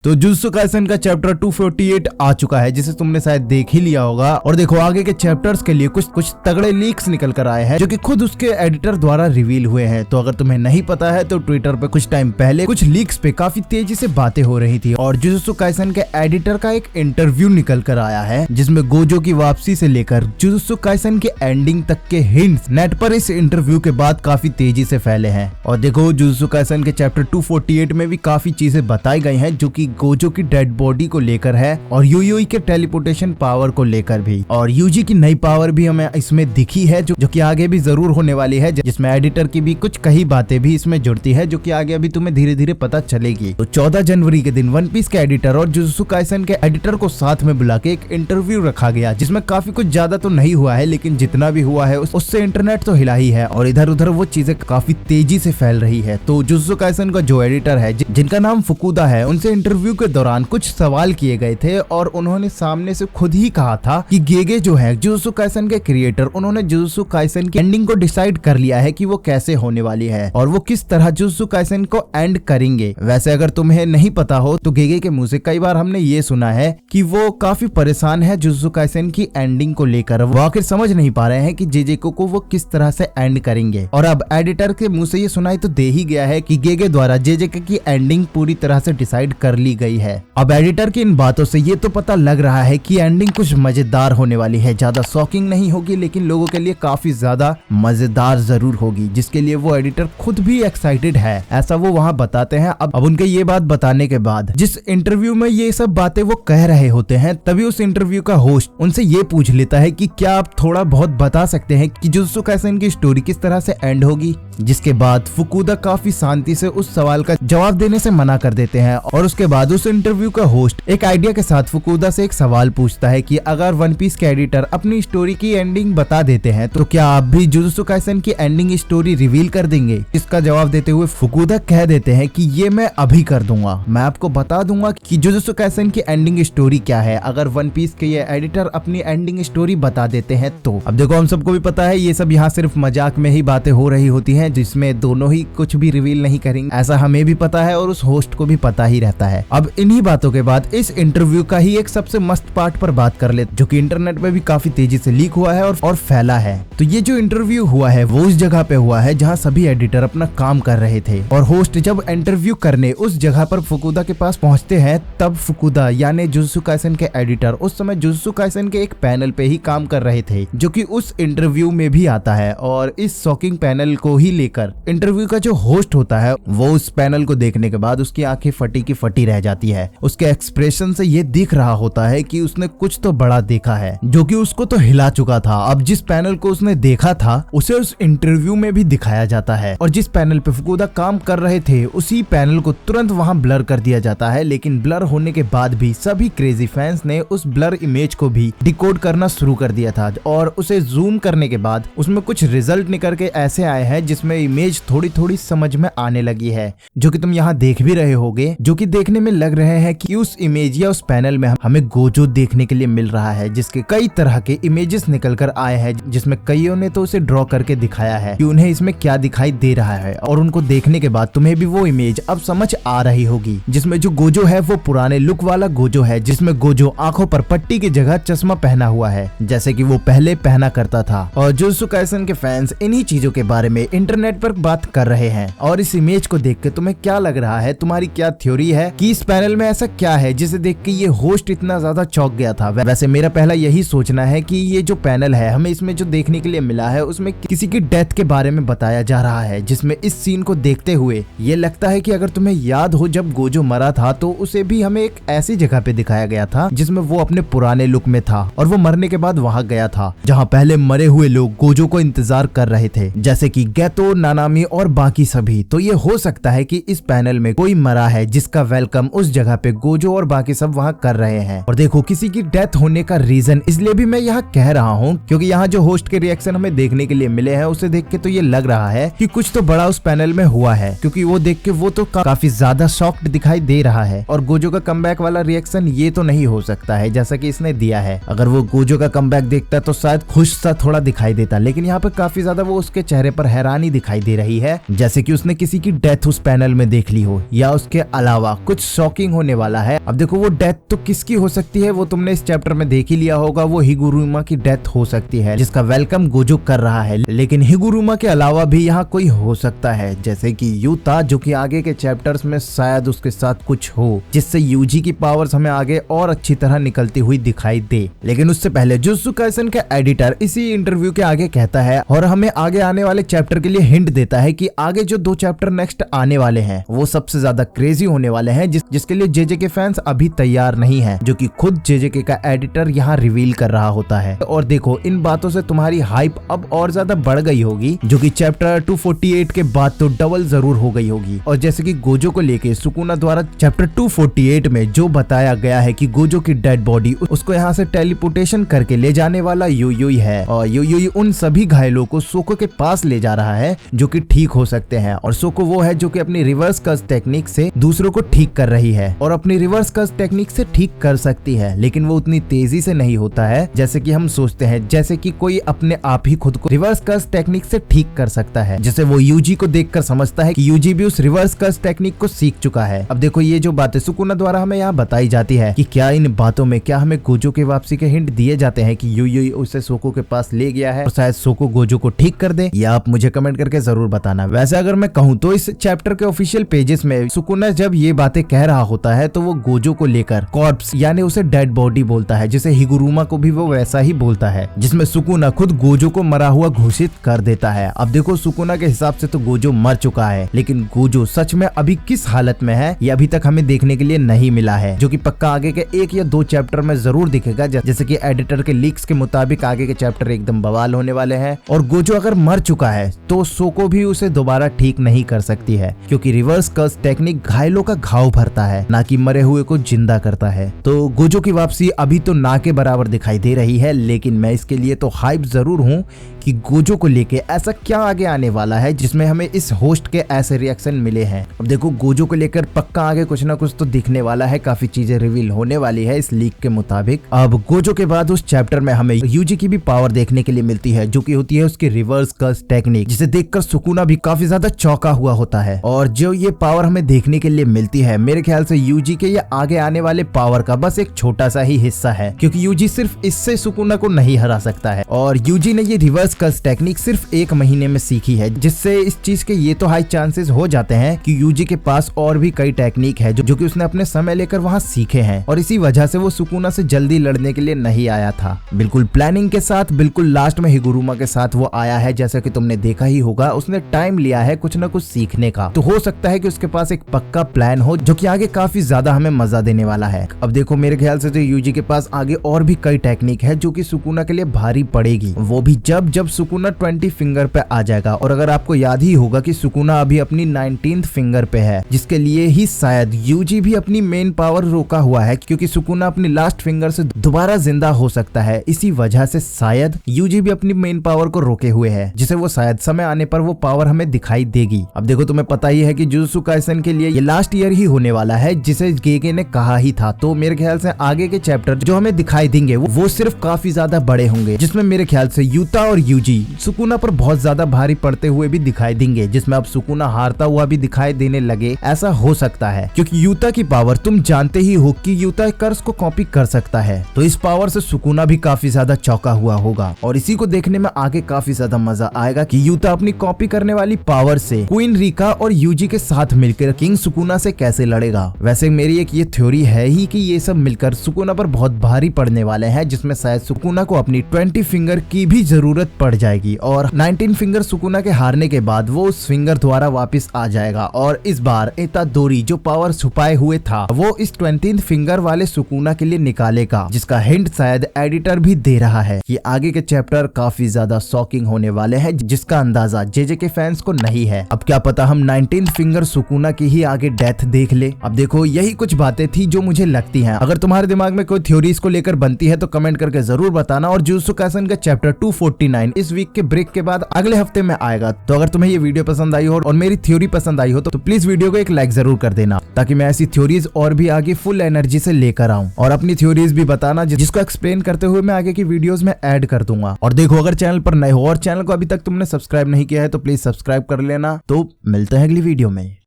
तो jujutsu Kaisen का chapter 248 आ चुका है, जिसे तुमने शायद देख ही लिया होगा। और देखो आगे के चैप्टर्स के लिए कुछ तगड़े लीक्स निकल कर आए हैं, जो कि खुद उसके एडिटर द्वारा रिवील हुए हैं। तो अगर तुम्हें नहीं पता है तो ट्विटर पे कुछ टाइम पहले कुछ लीक्स पे काफी तेजी से बातें हो रही थी, और जुजुत्सु काइसेन के एडिटर का एक इंटरव्यू निकल कर आया है, जिसमें गोजो की वापसी से लेकर जुजुत्सु काइसेन के एंडिंग तक के हिंट्स नेट पर इस इंटरव्यू के बाद काफी तेजी से फैले हैं। और देखो जुजुत्सु काइसेन के चैप्टर 248 में भी काफी चीजें बताई गई हैं, जो कि गोजो की डेड बॉडी को लेकर है, और यूयूई के टेलीपोर्टेशन पावर को लेकर भी, और यूजी की नई पावर भी हमें इसमें दिखी है, जो कि आगे भी जरूर होने वाली है, जिसमें एडिटर की भी कुछ कई बातें भी इसमें जुड़ती है, जो कि आगे अभी तुम्हें धीरे धीरे पता चलेगी। तो 14 जनवरी के दिन वन पीस के एडिटर और जुजुत्सु काइसेन के एडिटर को साथ में बुला के एक इंटरव्यू रखा गया, जिसमें काफी कुछ ज्यादा तो नहीं हुआ है, लेकिन जितना भी हुआ है उससे इंटरनेट तो हिला ही है, और इधर उधर वो चीजें काफी तेजी से फैल रही है। तो जुजुत्सु काइसेन का जो एडिटर है, जिनका नाम फुकुदा है, उनसे इंटरव्यू के दौरान कुछ सवाल किए गए थे, और उन्होंने सामने से खुद ही कहा था कि गेगे जो है जुजुत्सु काइसेन के क्रिएटर, उन्होंने जुजुत्सु काइसेन की एंडिंग को डिसाइड कर लिया है कि वो कैसे होने वाली है, और वो किस तरह जुजुत्सु काइसेन को एंड करेंगे। वैसे अगर तुम्हें नहीं पता हो तो गेगे के मुंह से कई बार हमने ये सुना है कि वो काफी परेशान है जुजुत्सु काइसेन की एंडिंग को लेकर। वो आखिर समझ नहीं पा रहे हैं कि जेजेको को वो किस तरह से एंड करेंगे, और अब एडिटर के मुंह से ये सुनाई तो दे ही गया है कि गेगे द्वारा जेजेके की एंडिंग पूरी तरह से डिसाइड कर ली गई है। अब एडिटर की इन बातों से ये तो पता लग रहा है कि एंडिंग कुछ मजेदार होने वाली है, ज्यादा शॉकिंग नहीं होगी, लेकिन लोगों के लिए काफी ज्यादा मजेदार जरूर होगी, जिसके लिए वो एडिटर खुद भी एक्साइटेड है, ऐसा वो वहाँ बताते हैं। अब उनके ये बात बताने के बाद जिस इंटरव्यू में ये सब बातें वो कह रहे होते हैं, तभी उस इंटरव्यू का होस्ट उनसे ये पूछ लेता है कि क्या आप थोड़ा बहुत बता सकते हैं कि जुजुत्सु काइसेन की स्टोरी किस तरह से एंड होगी। जिसके बाद फुकुदा काफी शांति से उस सवाल का जवाब देने से मना कर देते हैं, और उसके बाद उस इंटरव्यू का होस्ट एक आइडिया के साथ फुकुदा से एक सवाल पूछता है कि अगर वन पीस के एडिटर अपनी स्टोरी की एंडिंग बता देते हैं, तो क्या आप भी जुजुत्सु काइसेन की एंडिंग स्टोरी रिवील कर देंगे। इसका जवाब देते हुए फुकुदा कह देते हैं कि ये मैं अभी कर दूंगा, मैं आपको बता दूंगा कि जुजुत्सु काइसेन की एंडिंग स्टोरी क्या है, अगर वन पीस के ये एडिटर अपनी एंडिंग स्टोरी बता देते हैं तो। अब देखो हम सबको भी पता है ये सब यहाँ सिर्फ मजाक में ही बातें हो रही होती है, जिसमें दोनों ही कुछ भी रिवील नहीं करेंगे, ऐसा हमें भी पता है और उस होस्ट को भी पता ही रहता है। अब इन्हीं बातों के बाद इस इंटरव्यू का ही एक सबसे मस्त पार्ट पर बात कर ले, जो कि इंटरनेट पे भी काफी तेजी से लीक हुआ है और फैला है। तो ये जो इंटरव्यू हुआ है वो उस जगह पे हुआ है जहाँ सभी एडिटर अपना काम कर रहे थे, और होस्ट जब इंटरव्यू करने उस जगह पर फुकुदा के पास पहुंचते हैं, तब फुकुदा यानी जुजुत्सु काइसेन के एडिटर उस समय जुजुत्सु काइसेन के एक पैनल पे ही काम कर रहे थे, जो कि उस इंटरव्यू में भी आता है। और इस शॉकिंग पैनल को ही लेकर इंटरव्यू का जो होस्ट होता है, वो उस पैनल को देखने के बाद उसकी आंखें फटी की फटी रह जाती है। उसके एक्सप्रेशन से ये दिख रहा होता है कि उसने कुछ तो बड़ा देखा है, जो कि उसको तो हिला चुका था। अब जिस पैनल को उसने देखा था उसे उस इंटरव्यू में भी दिखाया जाता है, और जिस पैनल पे फुकुदा काम कर रहे थे उसी पैनल को तुरंत वहां ब्लर कर दिया जाता है। लेकिन ब्लर होने के बाद भी सभी क्रेजी फैंस ने उस ब्लर इमेज को भी डिकोड करना शुरू कर दिया था, और उसे जूम करने के बाद उसमें कुछ रिजल्ट निकल के ऐसे आए हैं जिसमें इमेज थोड़ी थोड़ी समझ में आने लगी है, जो कि तुम यहाँ देख भी रहे होगे, जो कि देखने में लग रहे हैं कि उस इमेज या उस पैनल में हमें गोजो देखने के लिए मिल रहा है, जिसके कई तरह के इमेजेस निकल कर आए हैं, जिसमें कईयों ने तो उसे ड्रॉ करके दिखाया है कि उन्हें इसमें क्या दिखाई दे रहा है, और उनको देखने के बाद तुम्हें भी वो इमेज अब समझ आ रही होगी, जिसमें जो गोजो है वो पुराने लुक वाला गोजो है, जिसमें गोजो आंखों पर पट्टी की जगह चश्मा पहना हुआ है, जैसे कि वो पहले पहना करता था। और जुजुत्सु काइसेन के फैंस इन्हीं चीजों के बारे में इंटरनेट पर बात कर रहे हैं। और इस इमेज को देख के तुम्हें क्या लग रहा है, तुम्हारी क्या थ्योरी है कि इस पैनल में ऐसा क्या है जिसे देख के ये होस्ट इतना ज्यादा चौंक गया था। वैसे मेरा पहला यही सोचना है कि ये जो पैनल है हमें इसमें जो देखने के लिए मिला है, उसमें किसी की डेथ के बारे में बताया जा रहा है, जिसमें इस सीन को देखते हुए ये लगता है कि अगर तुम्हें याद हो जब गोजो मरा था तो उसे भी हमें एक ऐसी जगह पे दिखाया गया था जिसमें वो अपने पुराने लुक में था, और वो मरने के बाद वहां गया था जहां पहले मरे हुए लोग गोजो को इंतजार कर रहे थे, जैसे कि गेतो, नानामी और बाकी सभी। तो ये हो सकता है कि इस पैनल में कोई मरा है जिसका वेलकम उस जगह पे गोजो और बाकी सब वहाँ कर रहे हैं। और देखो किसी की डेथ होने का रीजन इसलिए भी मैं यहाँ कह रहा हूँ क्योंकि यहाँ जो होस्ट के रिएक्शन हमें देखने के लिए मिले हैं, उसे देख के तो ये लग रहा है कि कुछ तो बड़ा उस पैनल में हुआ है, क्योंकि वो देख के वो तो काफी ज्यादा शॉक्ड दिखाई दे रहा है। और गोजो का कमबैक वाला रिएक्शन ये तो नहीं हो सकता है जैसा कि इसने दिया है। अगर वो गोजो का कमबैक देखता तो शायद खुश सा थोड़ा दिखाई देता, लेकिन यहाँ पे काफी ज्यादा वो उसके चेहरे पर हैरानी दिखाई दे रही है, जैसे कि उसने किसी की डेथ उस पैनल में देख ली हो, या उसके अलावा कुछ शॉकिंग होने वाला है। अब देखो वो डेथ तो किसकी हो सकती है वो तुमने इस चैप्टर में देख ही लिया होगा, वो हिगुरुमा की डेथ हो सकती है जिसका वेलकम गोजो कर रहा है। लेकिन हिगुरुमा के अलावा भी यहाँ कोई हो सकता है, जैसे कि यूता, जो कि आगे के चैप्टर्स में शायद उसके साथ कुछ हो जिससे यूजी की पावर्स हमें आगे और अच्छी तरह निकलती हुई दिखाई दे। लेकिन उससे पहले जुजुत्सु काइसेन का एडिटर इसी इंटरव्यू के आगे कहता है और हमें आगे आने वाले चैप्टर के लिए हिंट देता है कि आगे जो 2 चैप्टर नेक्स्ट आने वाले हैं वो सबसे ज्यादा क्रेजी होने वाले हैं, जिसके लिए जेजे के फैंस अभी तैयार नहीं हैं, जो कि खुद जेजे का एडिटर यहाँ रिवील कर रहा होता है। और देखो इन बातों से तुम्हारी हाइप अब और ज्यादा बढ़ गई होगी, जो कि चैप्टर 248 के बाद तो डबल जरूर हो गई होगी। और जैसे कि गोजो को लेके सुकुना द्वारा चैप्टर 248 में जो बताया गया है कि गोजो की डेड बॉडी उसको यहाँ से टेलीपोर्टेशन करके ले जाने वाला युयुई है, और युयुई उन सभी घायलों को सोको के पास ले जा रहा है जो कि ठीक हो सकते हैं। और सोको वो है जो कि अपनी रिवर्स कर्स टेक्निक से दूसरों को ठीक कर रही है और अपनी रिवर्स कर्स टेक्निक से ठीक कर सकती है, लेकिन वो उतनी तेजी से नहीं होता है जैसे कि हम सोचते हैं, जैसे कि कोई अपने आप ही खुद को रिवर्स कर्स टेक्निक से ठीक कर सकता है। जैसे वो यूजी को देखकर समझता है कि यूजी भी उस रिवर्स कर्स टेक्निक को सीख चुका है। अब देखो ये जो बातें सुकुना द्वारा हमें यहाँ बताई जाती है कि क्या इन बातों में क्या हमें गोजो के वापसी के हिंट दिए जाते हैं कि युयुई उसे सोको के पास ले गया है और शायद सोको गोजो को ठीक कर दे, या आप मुझे कमेंट करके जरूर बताना। वैसे अगर मैं कहूँ तो इस चैप्टर के ऑफिशियल पेजेस में सुकुना जब ये बातें कह रहा होता है तो वो गोजो को लेकर कॉर्प्स यानी उसे डेड बॉडी बोलता है, जिसे हिगुरुमा को भी वो वैसा ही बोलता है, जिसमें सुकुना खुद गोजो को मरा हुआ घोषित कर देता है। अब देखो सुकुना के हिसाब से तो गोजो मर चुका है, लेकिन गोजो सच में अभी किस हालत में है ये अभी तक हमें देखने के लिए नहीं मिला है, जो कि पक्का आगे के 1 या 2 चैप्टर में जरूर दिखेगा। जैसे कि एडिटर के लीक्स के मुताबिक आगे के चैप्टर एकदम बवाल होने वाले हैं, और गोजो अगर मर चुका है तो सोको भी उसे दोबारा ठीक नहीं कर सकती है, क्योंकि रिवर्स कर्स टेक्निक घायलों का घाव भरता है, ना कि मरे हुए को जिंदा करता है। तो गोजो की वापसी अभी तो ना के बराबर दिखाई दे रही है, लेकिन मैं इसके लिए तो हाइप जरूर हूँ कि गोजो को लेके ऐसा क्या आगे आने वाला है जिसमें हमें इस होस्ट के ऐसे रिएक्शन मिले हैं। अब देखो गोजो को लेकर पक्का आगे कुछ ना कुछ तो दिखने वाला है, काफी चीजें रिवील होने वाली है इस लीक के मुताबिक। अब गोजो के बाद उस चैप्टर में हमें यूजी की भी पावर देखने के लिए मिलती है, जो कि होती है उसकी रिवर्स कर्स टेक्निक, जिसे देखकर सुकुना भी काफी ज्यादा चौंका हुआ होता है। और जो ये पावर हमें देखने के लिए मिलती है, मेरे ख्याल से यूजी के ये आगे आने वाले पावर का बस एक छोटा सा ही हिस्सा है, क्योंकि यूजी सिर्फ इससे सुकुना को नहीं हरा सकता है। और यूजी ने ये रिवर्स कर्स टेक्निक सिर्फ 1 महीने में सीखी है, जिससे इस चीज के ये तो हाई चांसेस हो जाते हैं कि यूजी के पास और भी कई टेक्निक है जो कि उसने अपने समय लेकर वहाँ सीखे हैं, और इसी वजह से वो सुकुना से जल्दी लड़ने के लिए नहीं आया था। बिल्कुल प्लानिंग के साथ, बिल्कुल लास्ट में हिगुरुमा के साथ वो आया है, जैसा कि तुमने देखा ही होगा। उसने टाइम लिया है कुछ न कुछ सीखने का, तो हो सकता है कि उसके पास एक पक्का प्लान हो जो कि आगे काफी ज्यादा हमें मजा देने वाला है। अब देखो मेरे ख्याल से तो यूजी के पास आगे और भी कई टेक्निक है जो कि सुकुना के लिए भारी पड़ेगी, वो भी जब सुकुना 20 फिंगर पे आ जाएगा। और अगर आपको याद ही होगा कि सुकुना अभी अपनी 19th फिंगर पे है, जिसके लिए ही शायद यूजी भी अपनी मेन पावर रोका हुआ है, क्योंकि सुकुना अपनी लास्ट फिंगर से दोबारा जिंदा हो सकता है। इसी वजह से शायद यूजी भी अपनी मेन पावर को रोके हुए है, जिसे वो शायद समय आने पर वो पावर हमें दिखाई देगी। अब देखो तुम्हें पता ही है कि जुजुत्सु काइसेन के लिए ये लास्ट ईयर ही होने वाला है, जिसे गेगे ने कहा ही था। तो मेरे ख्याल से आगे के चैप्टर जो हमें दिखाई देंगे वो सिर्फ काफी ज्यादा बड़े होंगे, जिसमें मेरे ख्याल से यूता और यूजी सुकुना पर बहुत ज्यादा भारी पड़ते हुए भी दिखाई देंगे, जिसमें अब सुकुना हारता हुआ भी दिखाई देने लगे, ऐसा हो सकता है। क्योंकि यूता की पावर तुम जानते ही हो कि यूता कर्स को कॉपी कर सकता है, तो इस पावर से सुकुना भी काफी ज्यादा चौंका हुआ होगा। और इसी को देखने में आगे काफी ज्यादा मजा आएगा कि यूता अपनी कॉपी करने वाली पावर से क्वीन रिका और यूजी के साथ मिलकर किंग सुकुना से कैसे लड़ेगा। वैसे मेरी एक ये थ्योरी है ही कि ये सब मिलकर सुकुना पर बहुत भारी पड़ने वाले हैं, जिसमें शायद सुकुना को अपनी 20 फिंगर की भी जरूरत पड़ जाएगी, और 19 फिंगर सुकुना के हारने के बाद वो उस फिंगर द्वारा वापस आ जाएगा। और इस बार इतादोरी जो पावर छुपाए हुए था वो इस 20th फिंगर वाले सुकुना के लिए निकालेगा, जिसका हिंट शायद एडिटर भी दे रहा है कि आगे के चैप्टर काफी ज्यादा शॉकिंग होने वाले हैं, जिसका अंदाजा जेजे के फैंस को नहीं है। अब क्या पता हम 19th फिंगर सुकुना की ही आगे डेथ देख ले। अब देखो यही कुछ बातें थी जो मुझे लगती हैं। अगर तुम्हारे दिमाग में कोई थ्योरी इसको लेकर बनती है तो कमेंट करके जरूर बताना। और जुजुत्सु काइसेन का चैप्टर 249 इस वीक के ब्रेक के बाद अगले हफ्ते में आएगा। तो अगर तुम्हें ये वीडियो पसंद आई हो और मेरी थ्योरी पसंद आई हो तो प्लीज वीडियो को एक लाइक जरूर कर देना, ताकि मैं ऐसी थ्योरीज और भी आगे फुल एनर्जी से लेकर आऊं। और अपनी थ्योरीज भी बताना जिसको एक्सप्लेन करते हुए मैं आगे की वीडियोस में ऐड कर दूंगा। और देखो अगर चैनल पर नए हो और चैनल को अभी तक तुमने सब्सक्राइब नहीं किया है तो प्लीज सब्सक्राइब कर लेना। तो मिलते हैं अगली वीडियो में।